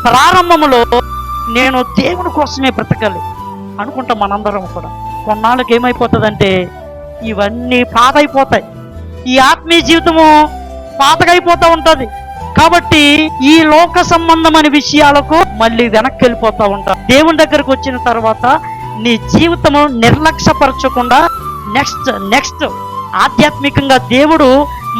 ప్రారంభంలో నేను దేవుని కోసమే బ్రతకాలి అనుకుంటాం మనందరం కూడా. కొన్నాళ్ళకి ఏమైపోతుందంటే ఇవన్నీ పాతైపోతాయి, ఈ ఆత్మీయ జీవితము పాతగైపోతూ ఉంటుంది. కాబట్టి ఈ లోక సంబంధమైన విషయాలకు మళ్ళీ వెనక్కి వెళ్ళిపోతూ ఉంటాం. దేవుని దగ్గరకు వచ్చిన తర్వాత నీ జీవితము నిర్లక్ష్యపరచకుండా నెక్స్ట్ ఆధ్యాత్మికంగా దేవుడు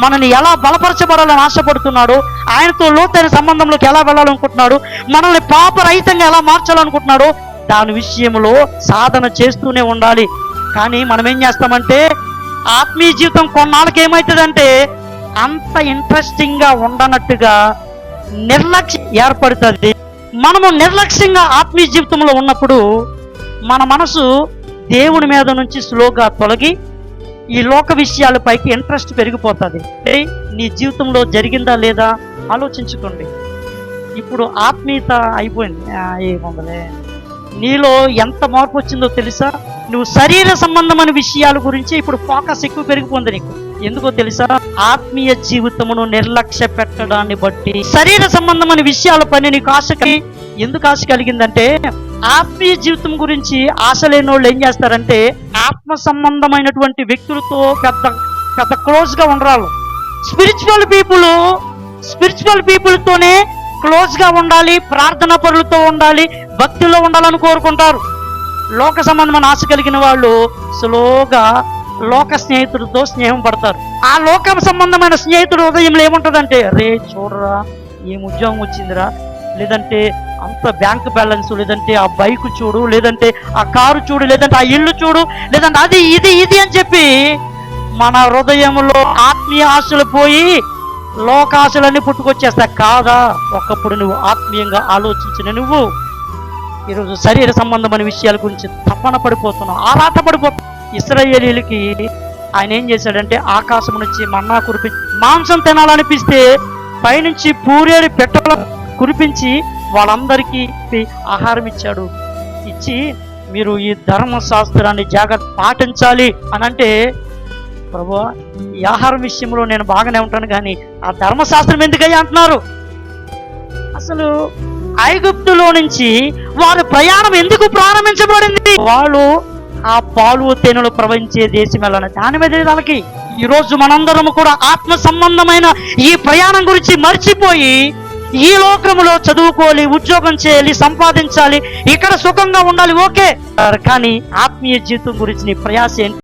మనని ఎలా బలపరచబడాలని ఆశపడుతున్నాడు, ఆయనతో లోతైన సంబంధంలోకి ఎలా వెళ్ళాలనుకుంటున్నాడు, మనల్ని పాపరహితంగా ఎలా మార్చాలనుకుంటున్నాడు, దాని విషయంలో సాధన చేస్తూనే ఉండాలి. కానీ మనం ఏం చేస్తామంటే ఆత్మీయ జీవితం కొన్నాళ్ళకి ఏమవుతుందంటే అంత ఇంట్రెస్టింగ్గా ఉండనట్టుగా నిర్లక్ష్యం ఏర్పడుతుంది. మనము నిర్లక్ష్యంగా ఆత్మీయ జీవితంలో ఉన్నప్పుడు మన మనసు దేవుని మీద నుంచి స్లోగా తొలగి ఈ లోక విషయాలపైకి ఇంట్రెస్ట్ పెరిగిపోతుంది. నీ జీవితంలో జరిగిందా లేదా ఆలోచించుకోండి. ఇప్పుడు ఆత్మీయత అయిపోయింది, ఏముందలే, నీలో ఎంత మార్పు వచ్చిందో తెలుసా? నువ్వు శరీర సంబంధమైన విషయాల గురించి ఇప్పుడు ఫోకస్ ఎక్కువ పెరిగిపోయింది నీకు. ఎందుకో తెలుసా? ఆత్మీయ జీవితమును నిర్లక్ష్య పెట్టడాన్ని బట్టి శరీర సంబంధమైన విషయాల పని నీకు ఎందుకు ఆశ కలిగిందంటే ఆత్మీయ జీవితం గురించి ఆశ లేని వాళ్ళు ఏం చేస్తారంటే ఆత్మ సంబంధమైనటువంటి వ్యక్తులతో పెద్ద క్లోజ్గా ఉండరాలు. స్పిరిచువల్ పీపుల్తోనే క్లోజ్గా ఉండాలి, ప్రార్థనా పరులతో ఉండాలి, భక్తిలో ఉండాలని కోరుకుంటారు. లోక సంబంధమైన ఆశ కలిగిన వాళ్ళు స్లోగా లోక స్నేహితులతో స్నేహం పడతారు. ఆ లోక సంబంధమైన స్నేహితుడు ఉదయంలో ఏముంటుందంటే, రే చూడరా ఏం ఉద్యోగం వచ్చిందిరా, లేదంటే అంత బ్యాంక్ బ్యాలెన్స్, లేదంటే ఆ బైక్ చూడు, లేదంటే ఆ కారు చూడు, లేదంటే ఆ ఇల్లు చూడు, లేదంటే అది ఇది అని చెప్పి మన హృదయంలో ఆత్మీయ ఆశలు పోయి లోకాశలన్నీ పుట్టుకొచ్చేస్తాయి. కాదా? ఒకప్పుడు నువ్వు ఆత్మీయంగా ఆలోచించిన నువ్వు ఈరోజు శరీర సంబంధమైన విషయాల గురించి తపన పడిపోతున్నావు, ఆరాట పడిపోతున్నావు. ఇశ్రాయేలీయులకి ఆయన ఏం చేశాడంటే ఆకాశం నుంచి మన్నా కురిపించి, మాంసం తినాలనిపిస్తే పైనుంచి పూరేడు పెట్టెలు కురిపించి వాళ్ళందరికీ ఆహారం ఇచ్చాడు. ఇచ్చి మీరు ఈ ధర్మశాస్త్రాన్ని జాగ్రత్త పాటించాలి అని అంటే, ప్రభువా ఈ ఆహారం విషయంలో నేను బాగానే ఉంటాను కానీ ఆ ధర్మశాస్త్రం ఎందుకయ్యా అంటున్నారు? అసలు ఐగుప్తులో నుంచి వారి ప్రయాణం ఎందుకు ప్రారంభించబడింది? వాళ్ళు ఆ పాలు తేనెలు ప్రవహించే దేశం వెళ్ళాలి, దాని మీద వాళ్ళకి. ఈరోజు మనందరం కూడా ఆత్మ సంబంధమైన ఈ ప్రయాణం గురించి మర్చిపోయి ఈ లోకంలో చదువుకోవాలి, ఉద్యోగం చేయాలి, సంపాదించాలి, ఇక్కడ సుఖంగా ఉండాలి, ఓకే, కానీ ఆత్మీయ జీవితం గురించి నీ ప్రయాస ఏంటి?